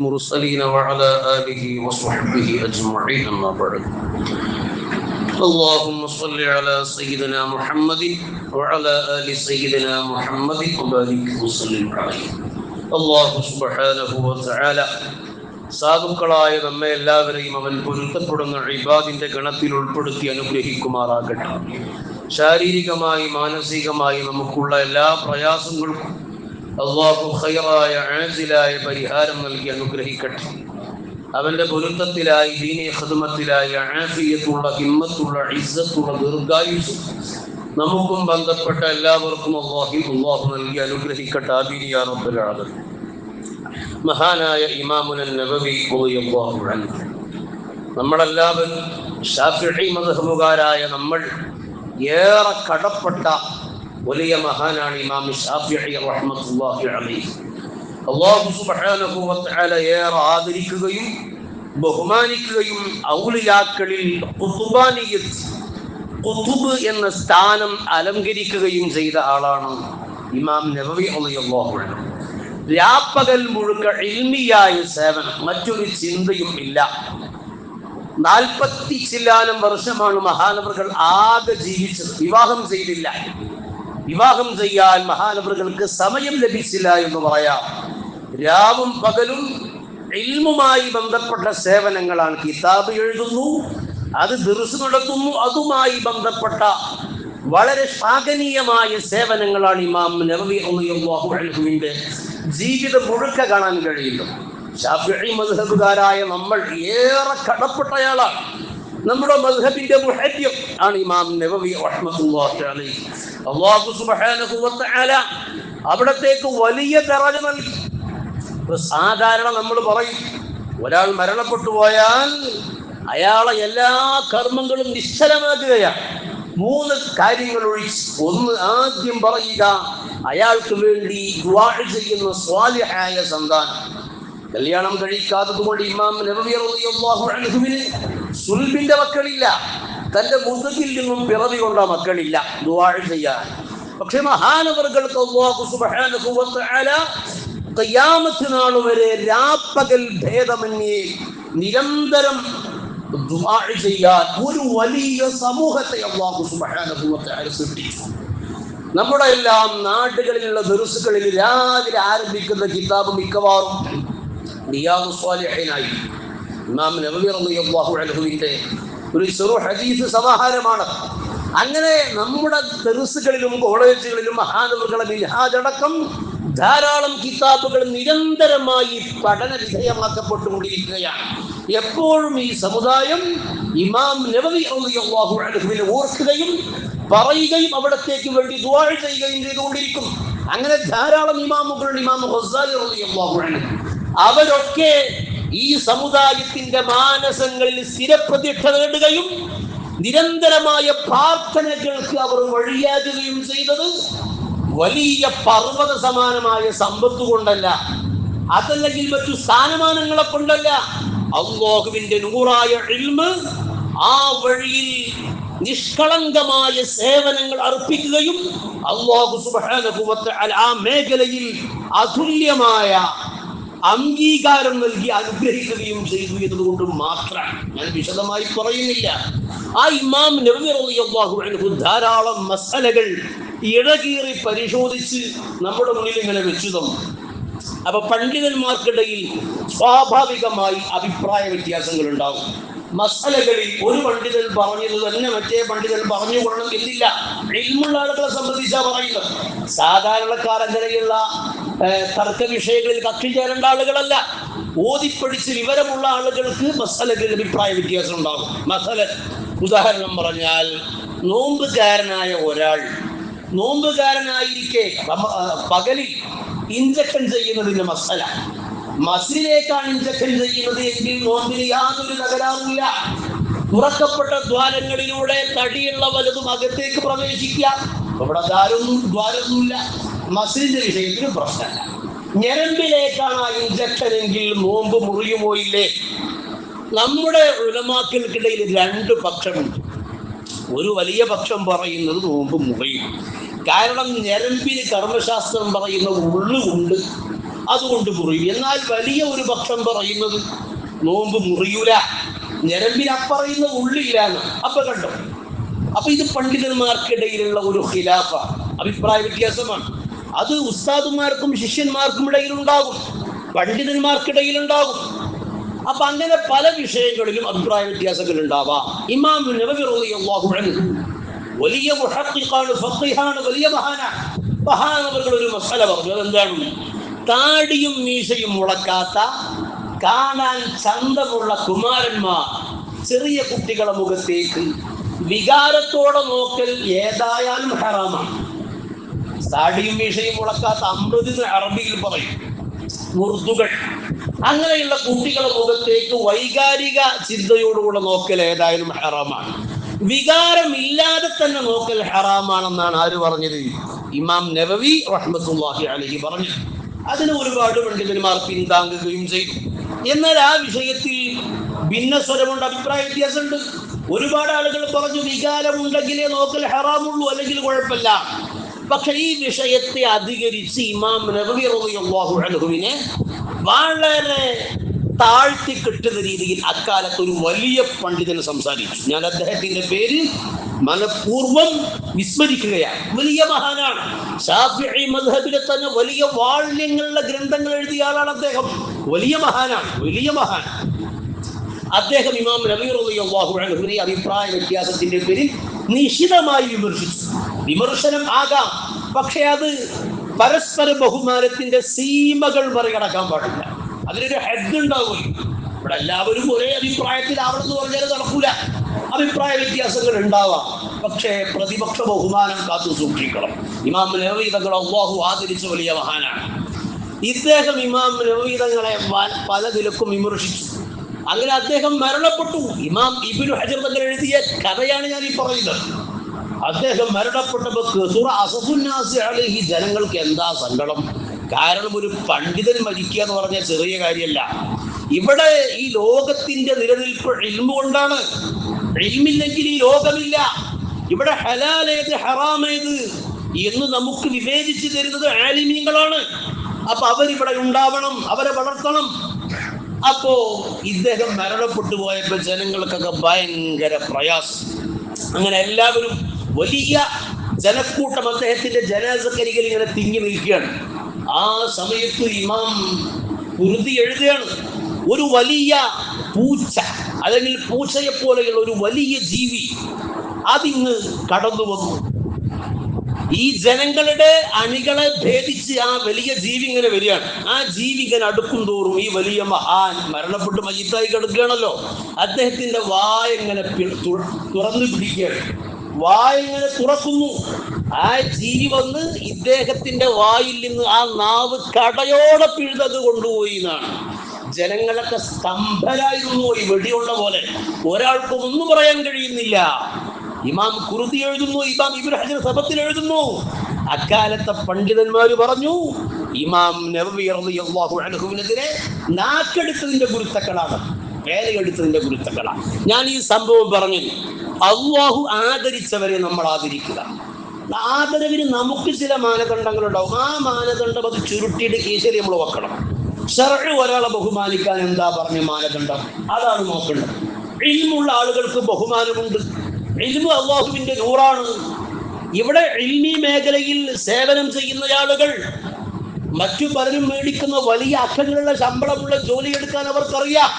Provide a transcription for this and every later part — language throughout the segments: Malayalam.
المرسلين وعلى آله وصحبه أجمعين أما بعد اللهم صل على سيدنا محمد وعلى آل سيدنا محمد وبارك وسلم عليه الله سبحانه وتعالى സാധുക്കളായ നമ്മെ എല്ലാവരെയും അവൻ പൊരുത്തപ്പെടുന്ന ഇബാദിന്റെ ഗണത്തിൽ ഉൾപ്പെടുത്തി അനുഗ്രഹിക്കുമാറാകട്ടെ. ശാരീരികമായി മാനസികമായി നമുക്കുള്ള എല്ലാ പ്രയാസങ്ങൾക്കും അല്ലാഹു ഖൈറായ ആജിലായ പരിഹാരം നൽകി അനുഗ്രഹിക്കട്ടെ. അവന്റെ പൊരുത്തത്തിലായി ദീനീ ഖിദ്മത്തിലായി ആഫിയത്തുള്ള ഹിമ്മത്തുള്ള ഇസ്സത്തുള്ള ദീർഘായുസ്സും നമുക്കും ബന്ധപ്പെട്ട എല്ലാവർക്കും അല്ലാഹു നൽകി അനുഗ്രഹിക്കട്ടെ. ആമീൻ യാ റബ്ബൽ ആലമീൻ. മഹാനായ ഇമാമുന നബവി റളിയല്ലാഹു അൻഹു, നമ്മളെല്ലാവരും ശാഫിഈ മദ്ഹബുകാരായ നമ്മൾ ഏറെ കടപ്പെട്ട വലിയ മഹാനാണ് ഇമാം ശാഫിഈ റഹ്മത്തുള്ളാഹി അലൈഹി. അല്ലാഹു സുബ്ഹാനഹു വ തആല ഏറെ ആദരിക്കുകയും ബഹുമാനിക്കുകയും ഔലിയാക്കളിൽ ഖുതുബ് എന്ന സ്ഥാനം അലങ്കരിക്കുകയും ചെയ്ത ആളാണ് ഇമാം നബവി റളിയല്ലാഹു അൻഹു. രാപ്പകൽ മുഴുക്ക ഇൽമിയായ സേവനം, മറ്റൊരു ചിന്തയും ഇല്ല. 40 ചില്ലാനം വർഷമാണ് മഹാനവറുകൾ ആകെ ജീവിച്ചത്. വിവാഹം ചെയ്തില്ല. വിവാഹം ചെയ്യാൻ മഹാനവറുകൾക്ക് സമയം ലഭിച്ചില്ല എന്ന് പറയാം. രാവും പകലും ഇൽമുമായി ബന്ധപ്പെട്ട സേവനങ്ങളാണ്. കിതാബ് എഴുതുന്നു, അത് ദർസ് നടത്തുന്നു, അതുമായി ബന്ധപ്പെട്ട വളരെ ശ്ലാഘനീയമായ സേവനങ്ങളാണ് ഇമാം നബവി റളിയല്ലാഹു അൻഹുവിന്റെ ജീവിതം മുഴുക്ക കാണാൻ കഴിയുന്നു. ശാഫിഈ മദ്ഹബുകാരായ നമ്മൾ ഏറെ കടപ്പെട്ടയാളാണ്. നമ്മുടെ മദ്ഹബിന്റെ മുഹദ്ദിസ് ആണ് ഇമാം നബവി റഹ്മത്തുള്ളാഹി അലൈഹി. അല്ലാഹു സുബ്ഹാനഹു വ തആല അവിടത്തേക്ക് വലിയ ദറജ നൽകി. സാധാരണ നമ്മൾ പറയും, ഒരാൾ മരണപ്പെട്ടു പോയാൽ അയാളെ എല്ലാ കർമ്മങ്ങളും നിശ്ചലമാക്കുകയാണ്. 3 കാര്യങ്ങൾ ഒഴിച്ച്. ഒന്ന്, ആദ്യം പറയുക അയാൾക്ക് വേണ്ടി ദുആ ചെയ്യുന്ന സ്വാലിഹായ സന്താനം. കല്യാണം കഴിക്കാത്തത് കൊണ്ട് ഇമാം നബവി റളിയല്ലാഹു അൻഹുവിന് സുൽബിന്റെ മക്കളില്ല. തന്റെ മുസ്ലിമിൽ നിന്നും പിറവി കൊണ്ട മക്കളില്ല ദുആ ചെയ്യാൻ. പക്ഷെ മഹാനവറുകൾക്ക് അല്ലാഹു സുബ്ഹാനഹു വ തആല ഖിയാമത്ത് നാൾ വരെ രാപ്പകൽ ഭേദമന്യേ നിരന്തരം ദുആ ചെയ്യാൻ ഒരു വലിയ സമൂഹത്തെ അല്ലാഹു സുബ്ഹാനഹു വ തആല സൃഷ്ടിച്ചു. നമ്മുടെ എല്ലാം നാടുകളിലുള്ള ദർസുകളിൽ രാവിലെ ആരംഭിക്കുന്ന കിതാബ് മിക്കവാറും റിയാദുസ് സ്വാലിഹീനായി ഇമാം നബവി റളിയല്ലാഹു അൻഹുവിന്റെ ഒരു ചെറു ഹദീസ് സമാഹാരമാണ്. അങ്ങനെ നമ്മുടെ ദർസുകളിലും കോളേജുകളിലും മഹാനവറുകളെ മിൻഹാജ് അടക്കം ധാരാളം കിതാബുകൾ നിരന്തരമായി പഠന വിധേയമാക്കപ്പെട്ടുകൊണ്ടിരിക്കുകയാണ്. എപ്പോഴും ഈ സമുദായം ഇമാം നബവി റളിയല്ലാഹു അൻഹുവിനെ ഓർക്കുകയും പറയുകയും അവിടത്തേക്ക് വേണ്ടി ദുആ ചെയ്യുകയും ചെയ്തുകൊണ്ടിരിക്കും. അങ്ങനെ ധാരാളം ഇമാമുകൾ, ഇമാം ഗസ്സാലി റളിയല്ലാഹു അൻഹു, അവരൊക്കെ ഈ സമുദായത്തിന്റെ മാനസങ്ങളിൽ സ്ഥിരപ്രതിഷ്ഠ നേടുകയും നിരന്തരമായ പ്രാർത്ഥനകൾക്ക് അവർ വഴിയാകുകയും ചെയ്തത് വലിയ പർവ്വത സമാനമായ സമ്പത്ത് കൊണ്ടല്ല, അതല്ലെങ്കിൽ മറ്റു സ്ഥാനമാനങ്ങളെ കൊണ്ടല്ല. അല്ലാഹുവിന്റെ നൂറായ ഇൽമ് ആ വഴിയിൽ നിഷ്കളങ്കമായ സേവനങ്ങൾ അർപ്പിക്കുകയും അല്ലാഹു സുബ്ഹാനഹു വ തആല ആ മേഖലയിൽ അതുല്യമായ അംഗീകാരം നൽകി അനുഗ്രഹിക്കുകയും ചെയ്തു എന്നതുകൊണ്ട് മാത്രം. ഞാൻ വിശദമായി പറയുന്നില്ല. ആ ഇമാം നബവി റളിയല്ലാഹു അൻഹു ധാരാളം മസലകൾ ഇടകീറി പരിശോധിച്ച് നമ്മുടെ മുന്നിൽ ഇങ്ങനെ വെച്ചു തന്നു. അപ്പൊ പണ്ഡിതന്മാർക്കിടയിൽ സ്വാഭാവികമായി അഭിപ്രായ വ്യത്യാസങ്ങൾ ഉണ്ടാവും. മസലകളിൽ ഒരു പണ്ഡിതൻ പറഞ്ഞത് തന്നെ മറ്റേ പണ്ഡിതൻ പറഞ്ഞുകൊള്ളണം എന്നില്ല. ഇൽമുള്ള ആളുകളെ സംബന്ധിച്ചാ പറയുന്നത്. സാധാരണക്കാർ അങ്ങനെയുള്ള തർക്ക വിഷയങ്ങളിൽ കക്ഷി ചേരേണ്ട ആളുകളല്ല. ഓതിപ്പടിച്ച് വിവരമുള്ള ആളുകൾക്ക് മസലകളിൽ അഭിപ്രായ വ്യത്യാസം ഉണ്ടാകും. ഉദാഹരണം പറഞ്ഞാൽ, നോമ്പുകാരനായ ഒരാൾ നോമ്പുകാരനായിരിക്കെ പകലിൽ ഇഞ്ചക്ഷൻ ചെയ്യുന്നതിന്റെ മസല, മസ്ജിദിലേക്കാണ് ഇഞ്ചക്ഷൻ ചെയ്യുന്നത് എങ്കിൽ നോമ്പിന് യാതൊരു തകരാറില്ല. തുറക്കപ്പെട്ട ദ്വാരങ്ങളിലൂടെ തടിയുള്ള വലതും അകത്തേക്ക് പ്രവേശിക്കാം. ഇവിടെ ദ്വാരമൊന്നുമില്ല. മസ്ജിദിന്റെ വിഷയത്തിന് പ്രശ്നമല്ല. ഞരമ്പിലേക്കാണ് ആ ഇഞ്ചക്ഷൻ എങ്കിൽ നോമ്പ് മുറിയുമോ ഇല്ലേ? നമ്മുടെ ഉലമാക്കൾക്കിടയിൽ 2 പക്ഷമുണ്ട്. ഒരു വലിയ പക്ഷം പറയുന്നത് നോമ്പ് മുറിയും. കാരണം ഞരമ്പിന് കർമ്മശാസ്ത്രം പറയുന്ന ഉള്ളുകൊണ്ട് അതുകൊണ്ട് മുറിയും. എന്നാൽ വലിയ ഒരു പക്ഷം പറയുന്നത് നോമ്പ് മുറിയൂല, ഞരമ്പിനപ്പറയുന്ന ഉള്ളില്ലാന്ന്. അപ്പൊ കണ്ടോ, അപ്പൊ ഇത് പണ്ഡിതന്മാർക്കിടയിലുള്ള ഒരു ഖിലാഫ, അഭിപ്രായ വ്യത്യാസമാണ്. അത് ഉസ്താദുമാർക്കും ശിഷ്യന്മാർക്കും ഇടയിലുണ്ടാകും, പണ്ഡിതന്മാർക്കിടയിലുണ്ടാകും. അപ്പൊ അങ്ങനെ പല വിഷയങ്ങളിലും അഭിപ്രായ വ്യത്യാസങ്ങൾ ഉണ്ടാവാം. ഇമാം നബവി റളിയല്ലാഹു അൻഹു വലിയ മുഹഖിഖാണ്, ഫഖീഹാണ്, വലിയ മഹാനവറുകൾ ഒരു മസല പറഞ്ഞു. അതെന്താണ്? താടിയും മീശയും മുളക്കാത്ത കാണാൻ ചന്തമുള്ള കുമാരന്മാർ ചെറിയ കുട്ടികളെ മുഖത്തേക്ക് വികാരത്തോടെ നോക്കൽ ഏതായാലും ഹറാമാണ്. താടിയും മീശയും മുളക്കാത്ത അമൃതിന് അറബിയിൽ പറയും മുർദുകൾ. അങ്ങനെയുള്ള കുട്ടികളെ മുഖത്തേക്ക് വൈകാരിക ചിന്തയോടുകൂടെ നോക്കൽ ഏതായാലും ഹറാമാണ്. വികാരമില്ലാതെ തന്നെ നോക്കൽ ഹറാമാണെന്നാണ് ആര് പറഞ്ഞത്? ഇമാം നബവി റഹ്മത്തുള്ളാഹി അലൈഹി പറഞ്ഞു. അതിന് ഒരുപാട് പണ്ഡിതന്മാർ പിന്താങ്ങുകയും ചെയ്തു. എന്നാൽ ആ വിഷയത്തിൽ ഭിന്നസ്വരമുണ്ട്, അഭിപ്രായ വ്യത്യാസമുണ്ട്. ഒരുപാട് ആളുകൾ പറഞ്ഞു വികാരമുണ്ടെങ്കിലേ നോക്കൽ ഹറാമുള്ളൂ, അല്ലെങ്കിൽ കുഴപ്പമില്ല. പക്ഷെ ഈ വിഷയത്തെ അധികരിച്ച് ഇമാം നബവി റളിയല്ലാഹു അൻഹുവിനെ വളരെ താഴ്ത്തി കിട്ടുന്ന രീതിയിൽ അക്കാലത്ത് ഒരു വലിയ പണ്ഡിതൻ സംസാരിച്ചു. ഞാൻ അദ്ദേഹത്തിന്റെ പേര് മനഃപൂർവ്വം വിസ്മരിക്കുകയാണ്. വലിയ മഹാനാണ്. ശാഫിഈ മദ്ഹബിലെ തന്നെ വലിയ വാള്യങ്ങളുടെ ഗ്രന്ഥങ്ങൾ എഴുതിയ ആളാണ് അദ്ദേഹം. വലിയ മഹാനാണ്, വലിയ മഹാൻ. അദ്ദേഹം ഇമാം നബവി റളിയല്ലാഹു അൻഹുവിനെ അഭിപ്രായ വ്യത്യാസത്തിന്റെ പേരിൽ നിശിതമായി വിമർശിച്ചു. വിമർശനം ആകാം, പക്ഷെ അത് പരസ്പര ബഹുമാനത്തിന്റെ സീമകൾ മറികടക്കാൻ പാടില്ല. അതിനൊരു ഹെഡ് ഉണ്ടാവും. ഇവിടെ എല്ലാവരും ഒരേ അഭിപ്രായത്തിലാവണമെന്ന് പറഞ്ഞാൽ നടക്കൂല. അഭിപ്രായ വ്യത്യാസങ്ങൾ ഉണ്ടാവാം, പക്ഷേ പ്രതിപക്ഷ ബഹുമാനം കാത്തു സൂക്ഷിക്കണം. ഇമാം നബവി തങ്ങൾ അല്ലാഹു ആദരിച്ച വലിയ മഹാനാണ്. ഇദ്ദേഹം ഇമാം നബവി തങ്ങളെ പല നിലക്കും വിമർശിച്ചു. അങ്ങനെ അദ്ദേഹം മരണപ്പെട്ടു. ഇമാം ഇബ്നു ഹജർ തങ്ങൾ എഴുതിയ കഥയാണ് ഞാൻ ഈ പറയുന്നത്. അദ്ദേഹം മരണപ്പെട്ടപ്പോൾ ജനങ്ങൾക്ക് എന്താ സങ്കടം. കാരണം ഒരു പണ്ഡിതൻ മരിക്കുക എന്ന് പറഞ്ഞാൽ ചെറിയ കാര്യമല്ല. ഇവിടെ ഈ ലോകത്തിന്റെ നിലനിൽപ്പ് ഇൽമു കൊണ്ടാണ്. ഇൽമില്ലെങ്കിൽ ഈ ലോകമില്ല. ഇവിടെ ഹലാലേത് ഹറാമേത് എന്ന് നമുക്ക് വിവേചിച്ചു തരുന്നത് ആലിമീങ്ങളാണ്. അപ്പൊ അവരിവിടെ ഉണ്ടാവണം, അവരെ വളർത്തണം. അപ്പോ ഇദ്ദേഹം മരണപ്പെട്ടു പോയപ്പോൾ ജനങ്ങൾക്കൊക്കെ ഭയങ്കര പ്രയാസം. അങ്ങനെ എല്ലാവരും വലിയ ജനക്കൂട്ടം അദ്ദേഹത്തിന്റെ ജനാസക്കരികിൽ ഇങ്ങനെ തിങ്ങി നിൽക്കുകയാണ്. ആ സമയത്ത് ഇമാം കുർദി എഴുതുകയാണ്, ഒരു വലിയ പൂച്ച അല്ലെങ്കിൽ പൂച്ചയെ പോലെയുള്ള ഒരു വലിയ ജീവി അതിങ്ങ് കടന്നു വന്നു. ഈ ജനങ്ങളുടെ അണികളെ ഭേദിച്ച് ആ വലിയ ജീവി ഇങ്ങനെ വരികയാണ്. ആ ജീവി ഇങ്ങനെ അടുക്കും തോറും ഈ വലിയ മഹാൻ മരണപ്പെട്ട് മയ്യിത്തായി കിടക്കുകയാണല്ലോ, അദ്ദേഹത്തിന്റെ വായ ഇങ്ങനെ തുറന്നു പിടിക്കുകയാണ്. വായ ഇങ്ങനെ തുറക്കുന്നു. ആ ജീവി വന്ന് ഇദ്ദേഹത്തിന്റെ വായിൽ നിന്ന് ആ നാവ് കടയോടെ പിഴുതത് കൊണ്ടുപോയി എന്നാണ്. ജനങ്ങളൊക്കെ സ്തംഭരായിരുന്നു, ഈ വെടിയുള്ള പോലെ. ഒരാൾക്കും ഒന്നും പറയാൻ കഴിയുന്നില്ല. ഇമാം കുർദി എഴുതുന്നു, ഇമാം ഇബ്നു ഹജർ സബത്തിൽ എഴുതുന്നു, അക്കാലത്തെ പണ്ഡിതന്മാര് പറഞ്ഞു ഇമാം നബവി റളിയല്ലാഹു അൻഹുവിനെതിരെ നാക്കെടുത്തതിന്റെ ഗുരുത്തക്കളാണ്, വേലയെടുത്തതിന്റെ ഗുരുത്തക്കളാണ്. ഞാൻ ഈ സംഭവം പറഞ്ഞു. അല്ലാഹു ആദരിച്ചവരെ നമ്മൾ ആദരിക്കുക. ആദരവിന് നമുക്ക് ചില മാനദണ്ഡങ്ങളുണ്ടാവും. ആ മാനദണ്ഡം അത് ചുരുട്ടിയിട്ട് കീശയിൽ നമ്മൾ വെക്കണം. ശർഅ് ഒരാളെ ബഹുമാനിക്കാൻ എന്താ പറഞ്ഞ മാനദണ്ഡം, അതാണ് നോക്കേണ്ടത്. ഇൽമുള്ള ആളുകൾക്ക് ബഹുമാനമുണ്ട്. ഇൽമു അല്ലാഹുവിന്റെ നൂറാണ്. ഇവിടെ ഇൽമി മേഖലയിൽ സേവനം ചെയ്യുന്ന ആളുകൾ മറ്റു പലരും മേടിക്കുന്ന വലിയ അക്കങ്ങളുള്ള ശമ്പളമുള്ള ജോലി എടുക്കാൻ അവർക്കറിയാം.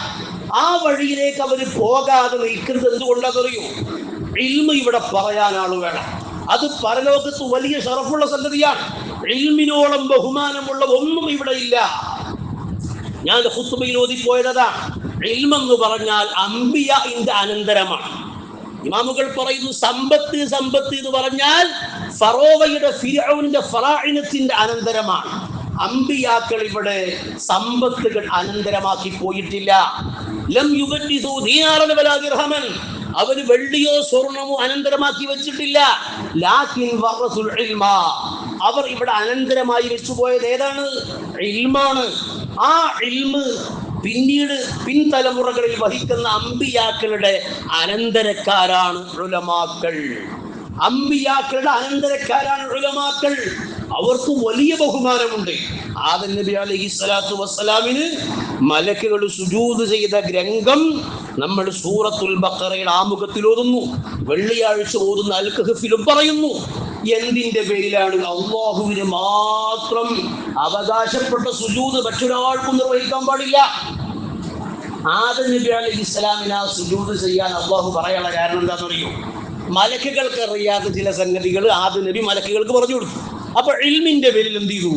ആ വഴിയിലേക്ക് അവർ പോകാതെ നിൽക്കുന്നത് എന്തുകൊണ്ടാണെന്നറിയോ? ഇൽമു ഇവിടെ പറയാൻ ആള് വേണം. അത് പരലോകത്ത് വലിയ ഷറഫുള്ള സംഗതിയാണ്. ഇൽമിനോളം ബഹുമാനമുള്ള ഒന്നും ഇവിടെ ഇല്ല. ഞാൻ ഖുത്ബയിൽ ഓതിപ്പോയതാ. ഇൽമെന്ന് പറഞ്ഞാൽ അംബിയാഇന്റെ അനന്തരമാണ്. ഇമാമുകൾ പറയുന്നു സമ്പത്ത് എന്ന് പറഞ്ഞാൽ ഫറോവയുടെ ഫിർഔനിന്റെ ഫറാഇനത്തിന്റെ അനന്തരമാണ്. അംബിയാക്കൾ ഇവിടെ സമ്പത്തുകൾ അനന്തരമാക്കി പോയിട്ടില്ല. ലം യുബദ്ദിസു ദീനാറൻ വലാ ദിർഹമൻ, അവര് വെള്ളിയോ സ്വർണമോ അനന്തരമാക്കി വെച്ചിട്ടില്ല. ലാകിൻ വറസുൽ ഇൽമ, അവർ ഇവിടെ അനന്തരമായി വെച്ചുപോയത് ഏതാണ്? ഇൽമാണ്. ആ ഇൽമ് പിന്നീട് പിൻതലമുറകളിൽ വഹിക്കുന്ന അമ്പിയാക്കളുടെ അനന്തരക്കാരാണ് ഉലമാക്കൾ. അമ്പിയാക്കളുടെ അനന്തരക്കാരാണ് ഉലമാക്കൾ. അവർക്ക് വലിയ ബഹുമാനമുണ്ട്. ആദം നബി അലൈഹിസ്സലാത്തു വസ്സലാമിന് മലക്കുകൾ സുജൂദ് ചെയ്ത രംഗം നമ്മൾ സൂറത്തുൽ ബഖറയുടെ ആമുഖത്തിൽ ഓതുന്നു, വെള്ളിയാഴ്ച ഓതുന്ന അൽ കഹ്ഫിലും പറയുന്നു. എന്തിന്റെ പേരിലാണ്? അല്ലാഹുവിന് മാത്രം അവകാശപ്പെട്ട സുജൂദ് മറ്റൊരാൾക്കും നിർവഹിക്കാൻ പാടില്ല. ആദം നബി അലൈഹിസ്സലാമിന് ആ സുജൂദ് ചെയ്യാൻ അല്ലാഹു പറയാനുള്ള കാരണം എന്താണെന്ന് അറിയോ? മലക്കുകൾക്ക് അറിയാത്ത ചില സംഗതികൾ ആദം നബി മലക്കുകൾക്ക് പറഞ്ഞു കൊടുത്തു. അപ്പൊ ഇൽമിന്റെ പേരിൽ എന്ത് ചെയ്തു?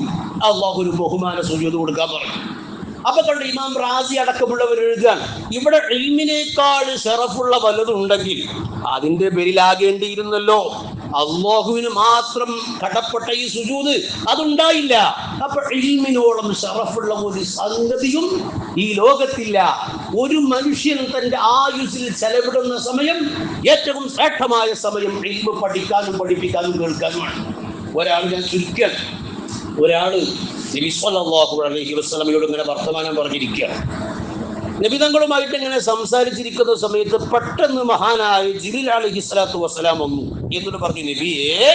അല്ലാഹു ഒരു ബഹുമാന സുജൂദ് കൊടുക്കാൻ പറഞ്ഞു. അപ്പൊ കണ്ട് ഇമാം റാസി അടക്കമുള്ളവർ എഴുതാൻ, ഇവിടെ ഇൽമിനേക്കാൾ ഷറഫുള്ള വല്ലതുണ്ടെങ്കിൽ അതിന്റെ പേരിലാകേണ്ടിയിരുന്നല്ലോ. അല്ലാഹുവിന് മാത്രം കടപ്പെട്ട ഈ സുജൂദ് അതുണ്ടായില്ല. അപ്പൊ ഇൽമിനോളം ഷറഫുള്ള ഒരു സംഗതിയും ഈ ലോകത്തില്ല. ഒരു മനുഷ്യൻ തന്റെ ആയുസ്സിൽ ചെലവിടുന്ന സമയം ഏറ്റവും ശ്രേഷ്ഠമായ സമയം ഇൽമ് പഠിക്കാനും പഠിപ്പിക്കാനും കേൾക്കാനുമാണ്. ഞാൻ ചുരുക്കൻ ഒരാള് നബി സല്ലല്ലാഹു അലൈഹി വസല്ലമയോട് ഇങ്ങനെ വർത്തമാനം പറഞ്ഞിരിക്കുകയാണ്. നബി തങ്ങളുമായിട്ട് ഇങ്ങനെ സംസാരിച്ചിരിക്കുന്ന സമയത്ത് പെട്ടെന്ന് മഹാനായ ജിബ്രീൽ അലൈഹിസ്സലാത്തു വസ്സലാം വന്നു. എന്നിട്ട് പറഞ്ഞു, നബിയെ,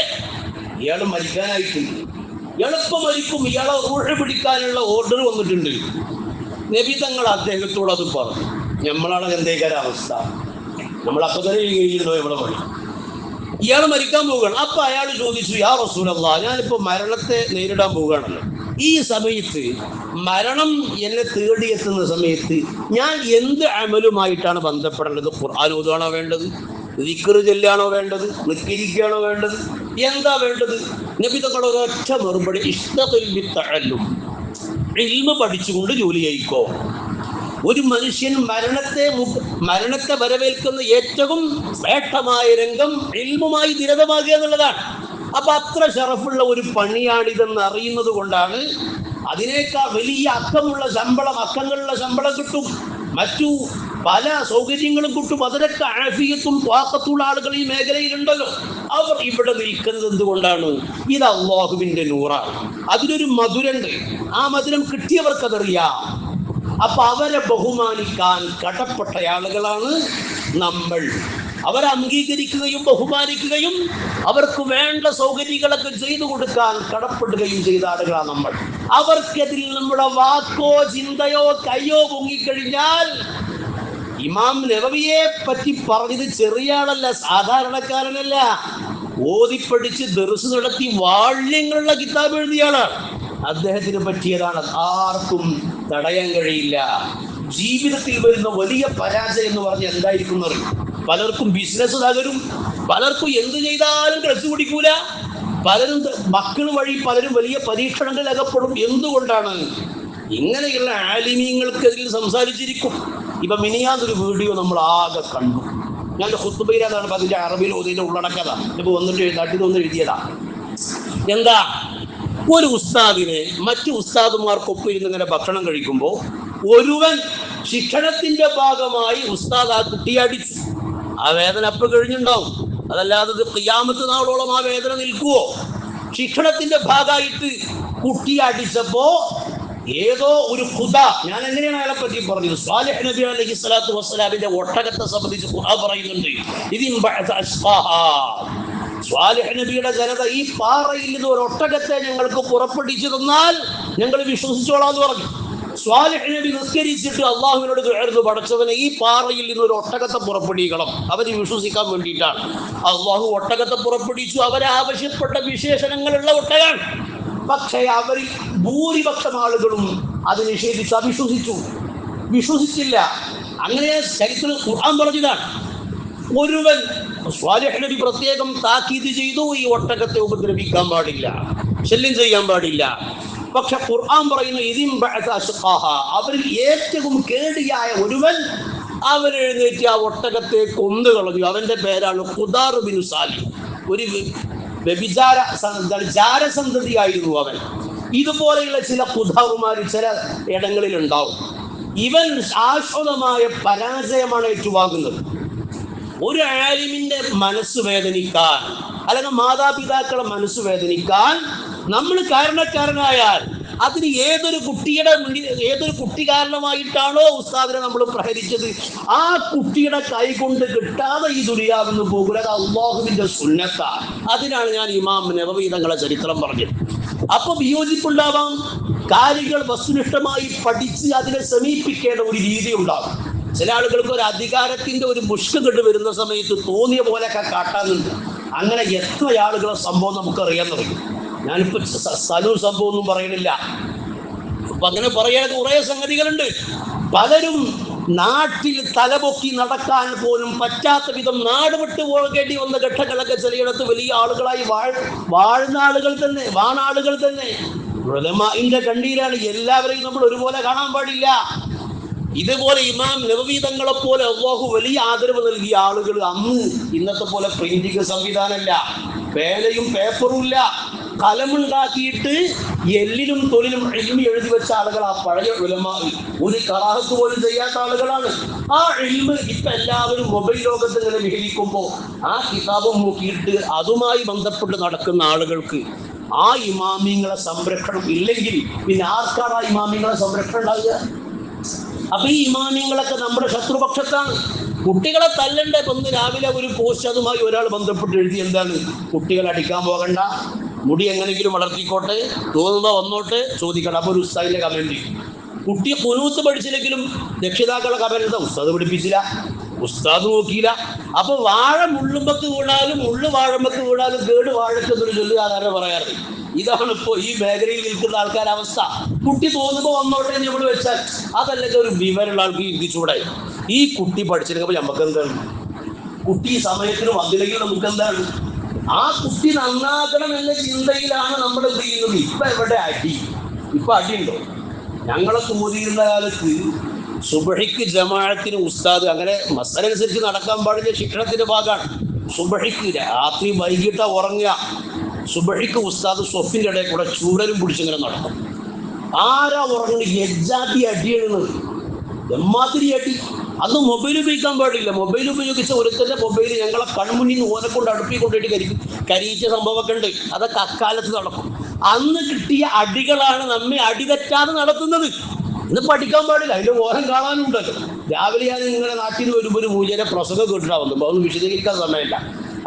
ഇയാൾ മരിക്കാനായിട്ടുണ്ട്, എളുപ്പം മരിക്കും, ഇയാളെ റൂഹ് പിടിക്കാനുള്ള ഓർഡർ വന്നിട്ടുണ്ട്. നബി തങ്ങൾ അദ്ദേഹത്തോട് അത് പറഞ്ഞു. നമ്മളാണ് എന്തേക്കാര അവസ്ഥ, നമ്മളപ്പോ തന്നെ കഴിഞ്ഞിട്ടുണ്ടോ എവിടെ പണി, ഇയാൾ മരിക്കാൻ പോവുകയാണ്. അപ്പൊ അയാൾ ചോദിച്ചു, യാ റസൂലല്ലാഹ്, ഞാനിപ്പോ മരണത്തെ നേരിടാൻ പോവുകയാണല്ലോ, ഈ സമയത്ത് മരണം എന്നെ തേടിയെത്തുന്ന സമയത്ത് ഞാൻ എന്ത് അമലുമായിട്ടാണ് ബന്ധപ്പെടേണ്ടത്? ഖുർആൻ ഓതുകയാണോ വേണ്ടത്? ദിക്ർ ചൊല്ലാണോ വേണ്ടത്? നിസ്കരിക്കുകയാണോ വേണ്ടത്? എന്താ വേണ്ടത്? നബി തങ്ങൾ ഒരൊറ്റ മറുപടി, ഇഷ്തഖിൽ ബിത്തഅല്ലും, ഇൽമ് പഠിച്ചുകൊണ്ട് ജോലി ചെയ്യിക്കോ. ഒരു മനുഷ്യൻ മരണത്തെ വരവേൽക്കുന്ന ഏറ്റവും ശ്രേഷ്ഠമായ രംഗം ഇൽമുമായി നിരതമാകുക എന്നുള്ളതാണ്. അപ്പൊ അത്ര ഷറഫുള്ള ഒരു പണിയാണിതെന്ന് അറിയുന്നത് കൊണ്ടാണ് അതിനേക്കാൾ വലിയ അക്കങ്ങളുള്ള ശമ്പളം കിട്ടും, മറ്റു പല സൗകര്യങ്ങളും കിട്ടും. അതിനൊക്കെ ആഫിയത്തും ത്വാഖത്തുള്ള ആളുകൾ ഈ മേഖലയിലുണ്ടല്ലോ. അവർ ഇവിടെ നിൽക്കുന്നത് എന്തുകൊണ്ടാണ്? ഇത് അല്ലാഹുവിന്റെ നൂറാണ്. അതിനൊരു മധുരണ്ട്. ആ മധുരം കിട്ടിയവർക്കതറിയാം. അപ്പൊ അവരെ ബഹുമാനിക്കാൻ കടപ്പെട്ട ആളുകളാണ് നമ്മൾ. അവരെ അംഗീകരിക്കുകയും ബഹുമാനിക്കുകയും അവർക്ക് വേണ്ട സൗകര്യങ്ങളൊക്കെ ചെയ്തു കൊടുക്കാൻ കടപ്പെടുകയും ചെയ്ത ആളുകളാണ് നമ്മൾ. അവർക്കെതിൽ നമ്മുടെ വാക്കോ ചിന്തയോ കയ്യോ പൊങ്ങിക്കഴിഞ്ഞാൽ, ഇമാം നവവിയെ പറ്റി പറഞ്ഞത് ചെറിയ ആളല്ല, സാധാരണക്കാരനല്ല, ഓതിപ്പടിച്ച് ദർസ് നടത്തി വാള്യങ്ങളുള്ള കിതാബ് എഴുതിയാണ്. അദ്ദേഹത്തിന് പറ്റിയതാണ്. ആർക്കും തടയാൻ കഴിയില്ല. ജീവിതത്തിൽ വരുന്ന വലിയ പരാജയം എന്ന് പറഞ്ഞാൽ എന്തായിരിക്കും അറിയും? പലർക്കും ബിസിനസ് തകരും, പലർക്കും എന്ത് ചെയ്താലും ഡ്രസ് പിടിക്കൂല, പലരും മക്കൾ വഴി പലരും വലിയ പരീക്ഷണങ്ങളിൽ അകപ്പെടും. എന്തുകൊണ്ടാണ്? ഇങ്ങനെയുള്ള ആലിമീങ്ങൾക്കെതിൽ സംസാരിച്ചിരിക്കും. ഇപ്പൊ മിനിയാന്നൊരു വീഡിയോ നമ്മൾ ആകെ കണ്ടു. ഞാൻ ഖുത്ബയിലാണ് അതിന്റെ അറബിയിൽ ഓതിന്റെ ഉള്ളടക്കത ഇപ്പൊ വന്നിട്ട് നാട്ടിൽ എഴുതിയതാ. എന്താ? ഒരു ഉസ്താദിനെ മറ്റു ഉസ്താദുമാർക്കൊപ്പം ഇരുന്ന് ഇങ്ങനെ ഭക്ഷണം കഴിക്കുമ്പോൾ ഒരുവൻ ശിക്ഷണത്തിന്റെ ഭാഗമായി ഉസ്താദ് ആ കുട്ടിയെ അടിച്ചു. ആ വേദന അപ്പൊ കഴിഞ്ഞിട്ടുണ്ടാവും, അതല്ലാതെ ഖിയാമത്ത് നാളോളം ആ വേദന നിൽക്കുവോ? ശിക്ഷണത്തിന്റെ ഭാഗമായിട്ട് കുട്ടിയെ അടിച്ചപ്പോ ഏതോ ഒരു ഖുദ, ഞാൻ എങ്ങനെയാണ് അയാളെ പറ്റി പറഞ്ഞത്, സ്വാലിഹ് നബി അലൈഹിസ്സലാത്തു വസ്സലാമിന്റെ ഒട്ടകത്തെ സംബന്ധിച്ച് ഖുർആൻ പറയുന്നുണ്ട്, സ്വാലിഹ് നബിയുടെ ജനത ഈ പാറയിൽ നിന്ന് ഒരു ഒട്ടകത്തെ ഞങ്ങൾക്ക് പുറപ്പെടിച്ചു തന്നാൽ ഞങ്ങൾ വിശ്വസിച്ചോളാം എന്ന് പറഞ്ഞു. സ്വാലിഹ് നബി നിസ്കരിച്ചിട്ട് അള്ളാഹുവിനോട് ദുആ പടച്ചവനെ ഈ പാറയിൽ നിന്ന് ഒരു ഒട്ടകത്തെ പുറപ്പെടിക്കണം, അവര് വിശ്വസിക്കാൻ വേണ്ടിയിട്ടാണ്. അള്ളാഹു ഒട്ടകത്തെ പുറപ്പെടിച്ചു. അവരെ ആവശ്യപ്പെട്ട വിശേഷണങ്ങളുള്ള ഒട്ടകമാണ്. പക്ഷേ അവരിൽ ഭൂരിപക്ഷം ആളുകളും അത് നിഷേധിച്ച് വിശ്വസിച്ചില്ല. അങ്ങനെ ചരിത്രം ഖുർആൻ പറഞ്ഞതാണ്. ഒരുവൻ സ്വാലിഹ് നബി പ്രത്യേകം താക്കീത് ചെയ്തു, ഈ ഒട്ടകത്തെ ഉപദ്രവിക്കാൻ പാടില്ല, ശല്യം ചെയ്യാൻ പാടില്ല. പക്ഷെ ഖുർആൻ പറയുന്നു, അവരിൽ ഏറ്റവും കേടിയായ ഒരുവൻ അവരെഴുന്നേറ്റ് ആ ഒട്ടകത്തെ കൊന്നു കളഞ്ഞു. അവന്റെ പേരാണ് ഖുദാർ ബിൻ സാലിഹ്. ഒരു ജാരസന്തതിയായിരുന്നു അവൻ. ഇതുപോലെയുള്ള ചില ഖുദാറുമാർ ചില ഇടങ്ങളിൽ ഉണ്ടാവും. ഇവൻ ശാശ്വതമായ പരാജയമാണ് ഏറ്റുവാങ്ങുന്നത്. ഒരു ആലിമിന്റെ മനസ്സ് വേദനിക്കാൻ, അല്ലെങ്കിൽ മാതാപിതാക്കളെ മനസ്സ് വേദനിക്കാൻ നമ്മൾ കാരണക്കാരനായാൽ അതിന് ഏതൊരു കുട്ടി കാരണമായിട്ടാണോ ഉസ്താദിനെ നമ്മൾ പ്രഹരിച്ചത്, ആ കുട്ടിയുടെ കൈ കൊണ്ട് കിട്ടാതെ ഈ ദുനിയാവെന്ന് പോകില്ല. അത് അല്ലാഹുവിന്റെ സുന്നത്താണ്. അതിനാണ് ഞാൻ ഇമാം നവവി തങ്ങളെ ചരിത്രം പറഞ്ഞത്. അപ്പൊ വിയോജിപ്പുണ്ടാവാം. കാര്യങ്ങൾ വസ്തുനിഷ്ഠമായി പഠിച്ച് അതിനെ സമീപിക്കേണ്ട ഒരു രീതി ഉണ്ടാകും. ചില ആളുകൾക്ക് ഒരു അധികാരത്തിന്റെ ഒരു മുഷ്ക് കെട്ട് വരുന്ന സമയത്ത് തോന്നിയ പോലെയൊക്കെ കാട്ടാനുണ്ട്. അങ്ങനെ എത്ര ആളുകളെ സംഭവം നമുക്കറിയാൻ തുടങ്ങി. ഞാനിപ്പോ സ്ഥലവും സംഭവം ഒന്നും പറയണില്ല. അപ്പൊ അങ്ങനെ പറയാൻ കുറെ സംഗതികളുണ്ട്. പലരും നാട്ടിൽ തലപൊക്കി നടക്കാൻ പോലും പറ്റാത്ത വിധം നാട് വിട്ട് പോകേണ്ടി വന്ന ഘട്ടങ്ങളൊക്കെ ചിലയിടത്ത് വലിയ ആളുകളായി വാഴുന്ന ആളുകൾ തന്നെ, വാണാളുകൾ തന്നെ. ഉലമാഇന്റെ കണ്ണീരാണ്. എല്ലാവരെയും നമ്മൾ ഒരുപോലെ കാണാൻ പാടില്ല. ഇതുപോലെ ഇമാം നബവി തങ്ങളെ പോലെ അല്ലാഹു വലിയ ആദരവ് നൽകിയ ആളുകൾ അന്ന് ഇന്നത്തെ പോലെ പ്രിന്റിംഗ് സംവിധാനമല്ല, പേനയും പേപ്പറും ഇല്ല. കലമുണ്ടാക്കിയിട്ട് എല്ലിലും തൊലിലും ഇൽമി എഴുതി വെച്ച ആളുകൾ ആ പഴയ ഉലമാ. ഒരു കറാഹത്ത് പോലും ചെയ്യാത്ത ആളുകളാണ്. ആ ഇൽമ് ഇപ്പൊ എല്ലാവരും മൊബൈൽ ലോകത്ത് ഇങ്ങനെ വിഹരിക്കുമ്പോൾ ആ കിതാബും നോക്കിയിട്ട് അതുമായി ബന്ധപ്പെട്ട് നടക്കുന്ന ആളുകൾക്ക് ആ ഇമാമിങ്ങളെ സംരക്ഷണം ഇല്ലെങ്കിൽ പിന്നെ ആർക്കാണ് ആ ഇമാമിങ്ങളെ സംരക്ഷണം ഉണ്ടാവുക? അപ്പൊ ഈ ഇമാമിങ്ങളൊക്കെ നമ്മുടെ ശത്രുപക്ഷത്താണ്. കുട്ടികളെ തല്ലണ്ടേ? ഒന്ന് രാവിലെ ഒരു പോസ്റ്റ് അതുമായി ഒരാൾ ബന്ധപ്പെട്ട് എഴുതി, എന്താണ്, കുട്ടികൾ അടിക്കാൻ പോകണ്ട, മുടി എങ്ങനെയെങ്കിലും വളർത്തിക്കോട്ടെ, തോന്നുമ്പോ വന്നോട്ട് ചോദിക്കണം. അപ്പൊ ഒരു ഉസ്താദിന്റെ കമന്റ്, കുട്ടി കുനൂത്ത് പഠിച്ചില്ലെങ്കിലും രക്ഷിതാക്കളെ കമന്റ്, ഉസ്താദ് പഠിപ്പിച്ചില്ല, ഉസ്താദ് നോക്കിയില്ല. അപ്പൊ വാഴ മുള്ളുമ്പക്ക് വീണാലും മുള്ളു വാഴമ്പക്ക് വീണാലും കേട് വാഴക്കെന്നൊരു ചൊല്ലി സാധാരണ പറയാറ്. ഇതാണ് ഇപ്പോൾ ഈ മേഖലയിൽ നിൽക്കുന്ന ആൾക്കാരുടെ അവസ്ഥ. കുട്ടി തോന്നുമ്പോൾ വന്നോട്ടെ നമ്മൾ വെച്ചാൽ അതല്ലെങ്കിൽ ഒരു വിവരമുള്ള ആൾക്ക് ഇരിച്ചൂടെ? ഈ കുട്ടി പഠിച്ചില്ലെങ്കിൽ നമുക്ക് എന്താണ്? കുട്ടി സമയത്തിന് വന്നില്ലെങ്കിൽ നമുക്ക് എന്താണ്? ആ കുട്ടി നന്നാക്കണം എന്ന ചിന്തയിലാണ് നമ്മൾ എന്ത് ചെയ്യുന്നത്. ഇപ്പൊ എവിടെ അടി? ഇപ്പൊ അടിയുണ്ടോ? ഞങ്ങളൊക്കെ ഊതിയിരുന്ന കാലത്ത് സുബഹിക്ക് ജമാഅത്തിന് ഉസ്താദ്, അങ്ങനെ മസലനുസരിച്ച് നടക്കാൻ പാടില്ല, ശിക്ഷണത്തിന്റെ ഭാഗമാണ്. സുബഹിക്ക് രാത്രി വൈകിട്ട് ഉറങ്ങുക. സുബഹിക്ക് ഉസ്താദ് സ്വപ്പിന്റെ ഇടയിൽ കൂടെ ചൂരലും പിടിച്ചിങ്ങനെ നടക്കും. ആരാ ഉറങ്ങുന്നത്? എജ്ജാതി അടിയെഴുന്നത്, എമ്മാതിരി അടി. അന്ന് മൊബൈൽ ഉപയോഗിക്കാൻ പാടില്ല. മൊബൈൽ ഉപയോഗിച്ച ഒരുത്തന്റെ മൊബൈൽ ഞങ്ങളെ കൺമുന്നിൽ നിന്ന് ഓനെ കൊണ്ട് അടുപ്പി കൊണ്ടിട്ട് കരിയിച്ച സംഭവമൊക്കെ ഉണ്ട്. അതൊക്കെ അക്കാലത്ത് നടക്കും. അന്ന് കിട്ടിയ അടികളാണ് നമ്മെ അടിതെറ്റാതെ നടത്തുന്നത്. ഇന്ന് പഠിക്കാൻ പാടില്ല, അതിന്റെ ഓരം കാണാനുണ്ടല്ലോ. രാവിലെ ഞാൻ നിങ്ങളുടെ നാട്ടിൽ നിന്ന് വരുമ്പോൾ ഒരു മൂല്യരെ പ്രസംഗം കേട്ടിട്ടാവുന്നു. അപ്പൊ അതൊന്നും വിശദീകരിക്കാൻ സമയമില്ല.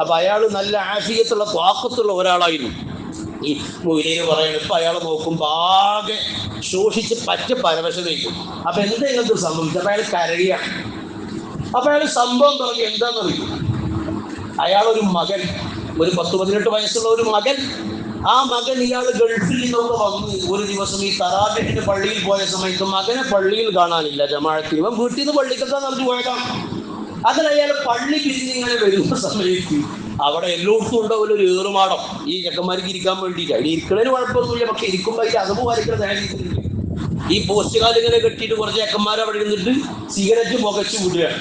അപ്പൊ അയാൾ നല്ല ആഫിയത്തുള്ള ത്വാക്കത്തുള്ള ഒരാളായിരുന്നു. ഈ മൂല്യര് പറയുന്നത് ഇപ്പൊ അയാളെ നോക്കുമ്പോൾ ആകെ ശോഷിച്ച് പറ്റ പരവശതയ്ക്കും. അപ്പൊ എന്താ ഇങ്ങനത്തെ സംഭവിച്ചത്? അപ്പൊ അയാൾ കരയാണ്. അപ്പൊ അയാൾ സംഭവം പറഞ്ഞു എന്താണെന്നറിയും. അയാളൊരു മകൻ, ഒരു 10-18 വയസ്സുള്ള ഒരു മകൻ, ആ മകൻ ഇയാൾ ഗൾഫിൽ നിന്നൊക്കെ വന്ന് ഒരു ദിവസം ഈ തറാബിഹിന്റെ പള്ളിയിൽ പോയ സമയത്ത് മകനെ പള്ളിയിൽ കാണാനില്ല. ജമാഅത്തിന് ഇവൻ വീട്ടിൽ നിന്ന് പള്ളിക്കെത്താൻ നടത്തി പോയതാണ്. അതിൽ അയാൾ പള്ളി പിരിഞ്ഞിങ്ങനെ വരുന്ന സമയത്ത് അവിടെ എല്ലായിടത്തും ഉണ്ടാവില്ല ഒരു ഏറുമാടം ഈ ചെക്കന്മാർക്ക് ഇരിക്കാൻ വേണ്ടിയിട്ട്. അതിൽ ഇരിക്കണതിന് കുഴപ്പമൊന്നുമില്ല, പക്ഷെ ഇരിക്കുമ്പോൾ അതിൽ അതവ് വരയ്ക്കുന്ന നേരിട്ടുണ്ട്. ഈ പോസ്റ്റ് കാലിങ്ങനെ കെട്ടിയിട്ട് കുറച്ച് ചെക്കന്മാർ അവിടെ ഇരുന്നിട്ട് സിഗരറ്റ് പുകച്ച് വിടുകയാണ്,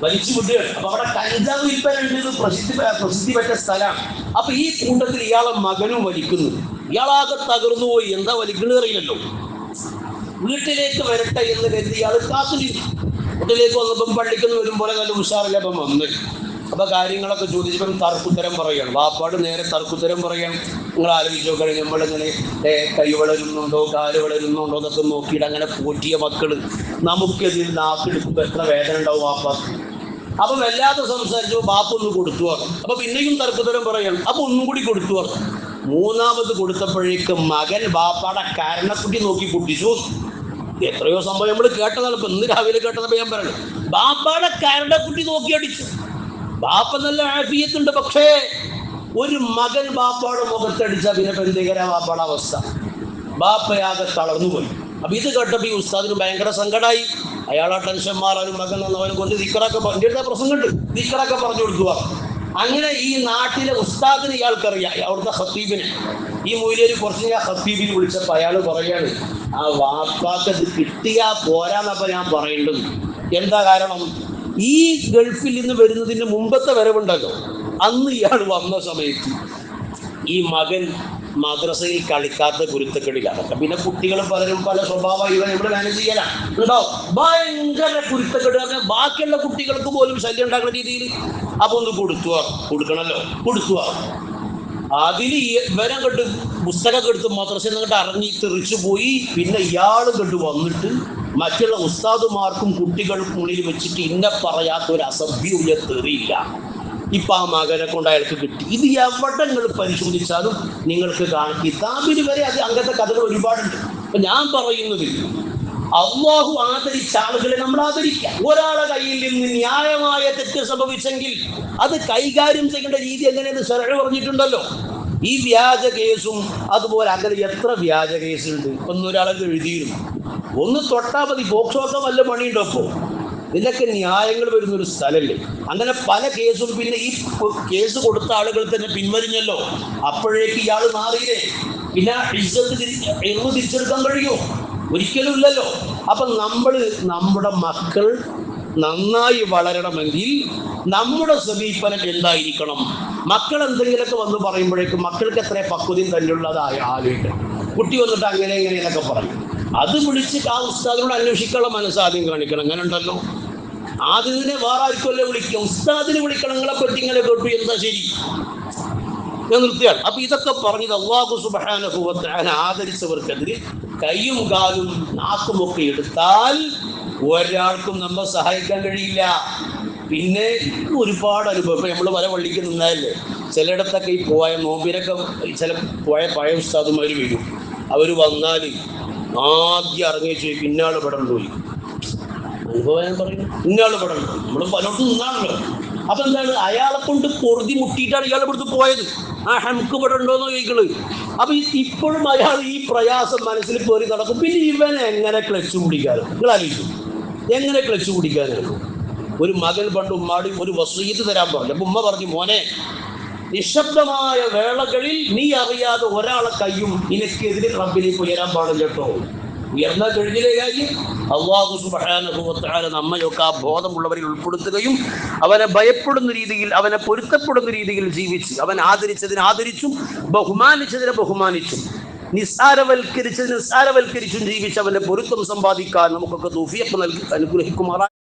വലിച്ചു വിടുകയാണ്. അപ്പൊ അവിടെ കഞ്ചാവ് വിൽപ്പന ഉണ്ട്, പ്രസിദ്ധി പറ്റ സ്ഥലമാണ്. അപ്പൊ ഈ കൂട്ടത്തിൽ ഇയാളെ മകനും വലിക്കുന്നു. ഇയാളാകെ തകർന്നു പോയി. എന്താ വലിക്കുന്നത് അറിയില്ലല്ലോ. വീട്ടിലേക്ക് വരട്ടെ എന്ന് കരുതി ഇയാൾ കാത്തിരിക്കും. വീട്ടിലേക്ക് വന്നപ്പം പള്ളിക്കുന്ന വരും പോലെ നല്ല ഉഷാറില്ല. അപ്പം വന്ന് അപ്പൊ കാര്യങ്ങളൊക്കെ ചോദിച്ചപ്പം തർക്കുത്തരം പറയുകയാണ്. വാപ്പാട് നേരെ തർക്കുത്തരം പറയണം. നിങ്ങൾ ആലോചിച്ച് നോക്കണം, നമ്മളിങ്ങനെ കൈ വളരുന്നുണ്ടോ കാല് വളരുന്നുണ്ടോ എന്നൊക്കെ നോക്കിയിട്ട് അങ്ങനെ പോറ്റിയ മക്കള് നമുക്കെതിൽ നാക്കെടുക്കുമ്പോൾ എത്ര വേദന ഉണ്ടാവും വാപ്പ. അപ്പൊ വല്ലാതെ സംസാരിച്ചു ബാപ്പ ഒന്ന് കൊടുത്തു പറഞ്ഞു. അപ്പൊ പിന്നെയും തർക്കുത്തരം പറയണം. അപ്പൊ ഒന്നും കൂടി കൊടുത്തു പറഞ്ഞു. മൂന്നാമത് കൊടുത്തപ്പോഴേക്ക് മകൻ ബാപ്പാടെ കാരണക്കുട്ടി നോക്കി പൊട്ടിച്ചു. എത്രയോ സംഭവം നമ്മൾ കേട്ടതാണ്. ഇപ്പൊ ഇന്ന് രാവിലെ കേട്ടതപ്പോ ഞാൻ പറയണം. ബാപ്പാടെ കാരണക്കുട്ടി നോക്കി അടിച്ചു. ബാപ്പ നല്ല ആഫിയത്തുണ്ട്, പക്ഷേ ഒരു മകൻ ബാപ്പാടെ മുഖത്തടിച്ച പിന്നെ പെന്തേകര ബാപ്പാടെ അവസ്ഥ. ബാപ്പയാകെ തളർന്നുപോയി. അപ്പൊ ഇത് കേട്ടപ്പോ ഈ ഉസ്താദിന് ഭയങ്കര സങ്കടമായി. അയാളെ ടെൻഷൻ മാറാനും മകൻ അവനെ കൊണ്ട് ദിക്കറൊക്കെ പ്രസംഗം ഉണ്ട്, ദിക്കറൊക്കെ പറഞ്ഞു കൊടുക്കുക. അങ്ങനെ ഈ നാട്ടിലെ ഉസ്താദിന് ഇയാൾക്കറിയാം, അവിടുത്തെ ഖത്തീബിനെ. ഈ മൂല്യര് കുറച്ച് ഞാൻ ഖത്തീബിന് വിളിച്ചപ്പോൾ അയാൾ പറയാണ്, ആ വാപ്പാക്കത് കിട്ടിയാ പോരാന്നപ്പോ ഞാൻ പറയേണ്ടത്. എന്താ കാരണം? ഈ ഗൾഫിൽ നിന്ന് വരുന്നതിന് മുമ്പത്തെ വരവുണ്ടല്ലോ, അന്ന് ഇയാൾ വന്ന സമയത്ത് ഈ മകൻ മദ്രസയിൽ കളിക്കാത്ത കുരുത്തക്കെടില്ല. അതൊക്കെ പിന്നെ കുട്ടികൾ പലരും പല സ്വഭാവം ഇവിടെ മാനേജ് ചെയ്യാനാണ് ഉണ്ടാവും. ഭയങ്കര കുരുത്തക്കെട്, ബാക്കിയുള്ള കുട്ടികൾക്ക് പോലും ശല്യം ഉണ്ടാക്കുന്ന രീതിയിൽ. അപ്പൊ ഒന്ന് കൊടുക്കണല്ലോ, കൊടുക്കുക. അതിൽ ഇവരം കെട്ട് പുസ്തകമൊക്കെ എടുത്ത് മദ്രസയിൽ നിന്നിട്ട് ഇറങ്ങി തെറിച്ചു പോയി. പിന്നെ ഇയാൾ കെട്ട് വന്നിട്ട് മറ്റുള്ള ഉസ്താദുമാർക്കും കുട്ടികൾക്കും മുന്നിൽ വെച്ചിട്ട് ഇന്നെ പറയാത്ത ഒരു അസഭ്യം തെറിയില്ല. ഇപ്പൊ ആ മകനെ കൊണ്ട് അയാൾക്ക് കിട്ടി. ഇത് എവിടെ നിങ്ങൾ പരിശോധിച്ചാലും നിങ്ങൾക്ക് കാണും. കിതാബിന് വരെ അത് അങ്ങനത്തെ കഥകൾ ഒരുപാടുണ്ട്. അപ്പൊ ഞാൻ പറയുന്നത്, അള്ളാഹു ആദരിച്ച ആളുകളെ നമ്മൾ ആദരിക്കാം. ഒരാളെ കയ്യിൽ നിന്ന് ന്യായമായ തെറ്റ് സംഭവിച്ചെങ്കിൽ അത് കൈകാര്യം ചെയ്യേണ്ട രീതി എങ്ങനെയെന്ന് ശരഅ് പറഞ്ഞിട്ടുണ്ടല്ലോ. ഈ വ്യാജ കേസും അതുപോലെ അങ്ങനെ എത്ര വ്യാജ കേസുണ്ട്. ഒന്നൊരാളെ എഴുതിയിരുന്നു, ഒന്ന് തൊട്ടാ മതി, പോക്സോക്കെ വല്ല പണിയുണ്ടോ? ഇപ്പോൾ ഇതിലൊക്കെ ന്യായങ്ങൾ വരുന്നൊരു സ്ഥലല്ലേ. അങ്ങനെ പല കേസും പിന്നെ ഈ കേസ് കൊടുത്ത ആളുകൾ തന്നെ പിൻവലിഞ്ഞല്ലോ. അപ്പോഴേക്ക് ഇയാൾ മാറിയില്ലേ? പിന്നെ ഇസ്സത്ത് തിരിച്ചെടുക്കാൻ കഴിയുമോ? ഒരിക്കലും ഇല്ലല്ലോ. അപ്പം നമ്മുടെ മക്കൾ നന്നായി വളരണമെങ്കിൽ നമ്മുടെ സമീപനം എന്തായിരിക്കണം? മക്കൾ എന്തെങ്കിലുമൊക്കെ വന്ന് പറയുമ്പോഴേക്കും മക്കൾക്ക് എത്ര പക്വതയും തന്നെയുള്ളതായി ആലോചിക്കണം. കുട്ടി വന്നിട്ട് അങ്ങനെ എന്നൊക്കെ പറയും. അത് വിളിച്ചിട്ട് ആ ഉസ്താദിനോട് അന്വേഷിക്കാനുള്ള മനസ്സാദ്യം കാണിക്കണം. അങ്ങനെ ഉണ്ടല്ലോ, ആദ്യത്തിനെ വേറെ ആർക്കല്ലേ വിളിക്കുക, ഉസ്താദിനെ വിളിക്കണം. നിങ്ങളെ പറ്റി ഇങ്ങനെ കേട്ടു, എന്താ ശരി? ഞാൻ നിർത്തിയാണ്. അപ്പൊ ഇതൊക്കെ പറഞ്ഞത് അല്ലാഹു സുബ്ഹാനഹു വ തആല ആദരിച്ചവർക്കെതിരെ കൈയും കാലും നാക്കുമൊക്കെ എടുത്താൽ ഒരാൾക്കും നമ്മെ സഹായിക്കാൻ കഴിയില്ല. പിന്നെ ഒരുപാട് അനുഭവം. ഇപ്പൊ നമ്മൾ വല വള്ളിക്ക് നിന്നാലേ ചിലയിടത്തൊക്കെ ഈ പോയ നോമ്പിനൊക്കെ ചില പോയ പഴയ ഉസ്താദുമാർ വരും. അവർ വന്നാൽ ആദ്യം ഇറങ്ങി ചോദിക്കും, ഇന്നാൾ ഇവിടെ പോയി. അനുഭവം ഞാൻ പറയുന്നു, ഇന്നാൾ ഇവിടെ ഉണ്ട്. നമ്മൾ പലർക്കും നിന്നാണല്ലോ. അപ്പൊ എന്താണ്, അയാളെ കൊണ്ട് പൊറുതി മുട്ടിയിട്ടാണ് ഇയാൾ ഇവിടുത്തെ പോയത്. ആ ഹംക്ക് ഇവിടെ ഉണ്ടോന്ന് ചോദിക്കുന്നത്. അപ്പൊ ഇപ്പോഴും അയാൾ ഈ പ്രയാസം മനസ്സിൽ കയറി നടക്കും. പിന്നെ ഇവനെ എങ്ങനെ ക്ലച്ച് പിടിക്കാനോ? നിങ്ങൾ ആലോചിക്കും, എങ്ങനെ ക്ലച്ച് പിടിക്കാനാണ്? ഒരു മകൻ പണ്ട് ഉമ്മാടി ഒരു വസീയത്ത് തരാൻ പറഞ്ഞു. അപ്പൊ ഉമ്മ പറഞ്ഞു, മോനെ, നിശബ്ദമായ വേളകളിൽ നീ അറിയാതെ ഒരാളെ കയ്യും നിനക്കെതിരെ റബ്ബിലേക്ക് ഉയരാൻ പാടില്ല കേട്ടോ. ഉയർന്നാൽ കഴിഞ്ഞില്ലേ കാര്യം? അല്ലാഹു സുബ്ഹാനഹു വ തആല നമ്മയൊക്കെ ആ ബോധമുള്ളവരിൽ ഉൾപ്പെടുത്തുകയും അവനെ ഭയപ്പെടുന്ന രീതിയിൽ, അവനെ പൊരുത്തപ്പെടുന്ന രീതിയിൽ ജീവിച്ച്, അവൻ ആദരിച്ചതിനെ ആദരിച്ചും ബഹുമാനിച്ചതിനെ ബഹുമാനിച്ചും നിസ്സാരവൽക്കരിച്ചതിന് നിസ്സാരവൽക്കരിച്ചും ജീവിച്ച് അവന്റെ പൊരുത്തം സമ്പാദിക്കാൻ നമുക്കൊക്കെ തൗഫീഖ് നൽകി അനുഗ്രഹിക്കുമാറാകട്ടെ.